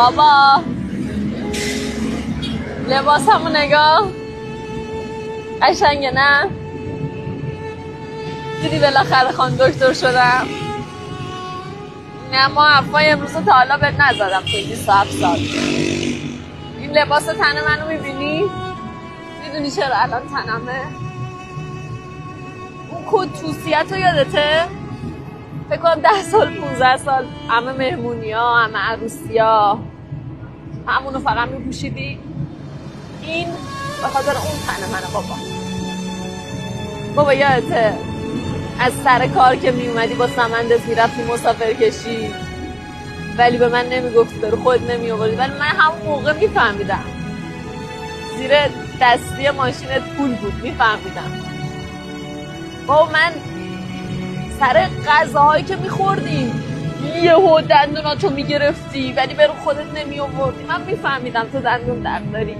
بابا لباسمو نگاه قشنگه نه؟ دیدی بالاخره خان دکتر شدم. نه ما حرفای امروز تا حالا بهت نزدم توی 27 سال. این لباس تن منو میبینی؟ میدونی چرا الان تنمه؟ اون کد توصیت رو یادته؟ فکر کنم 10 سال 15 سال همه مهمونی ها همه عروسی ها همونو فقط میپوشیدی. این به خاطر اون تن منه بابا یادته از سر کار که میومدی با سمندز میرفتی مسافر کشی ولی به من نمیگفتی برو خود نمیآوردی، ولی من همون موقع میفهمیدم زیر دستی ماشینت پول بود، میفهمیدم. بابا من سر غذاهایی که میخوردیم یهو دندوناتو میگرفتی ولی برو خودت نمیآوردی، من میفهمیدم تو دندون درد داری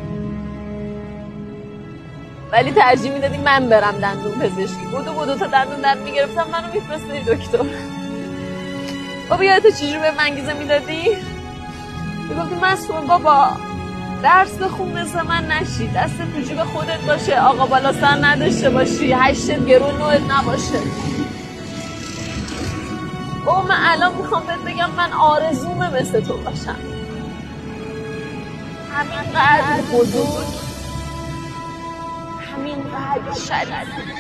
ولی ترجیح میدادی من برم دندون پزشکی. بدو تا دندون درد میگرفتم منو میفرستادی دکتر. بابا یادت چجوری به من انگیزه میدادی؟ میگفتی مسئول بابا درس بخون مثل من نشی، دست تو جیب خودت باشه، آقا بالا سر نداشته باشی، هشتت گرون نوعت نباشه. بابا من الان میخوام بهت بگم من آرزومه مثل تو باشم، همینقدر بزرگ، همینقدر شدید.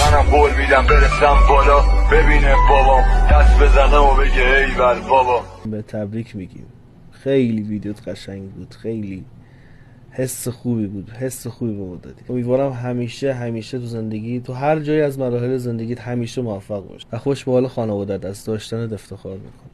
منم قول میدم برسم بالا ببینه بابام دست بزنه و بگه ایول بابا. به تبریک میگیم. خیلی ویدیوت قشنگ بود، خیلی حس خوبی بود، حس خوبی به ما دادی. امیدوارم همیشه تو زندگی، تو هر جایی از مراحل زندگیت همیشه موفق باشی و خوش به حال خانواده‌ات، از داشتنت افتخار میکنم.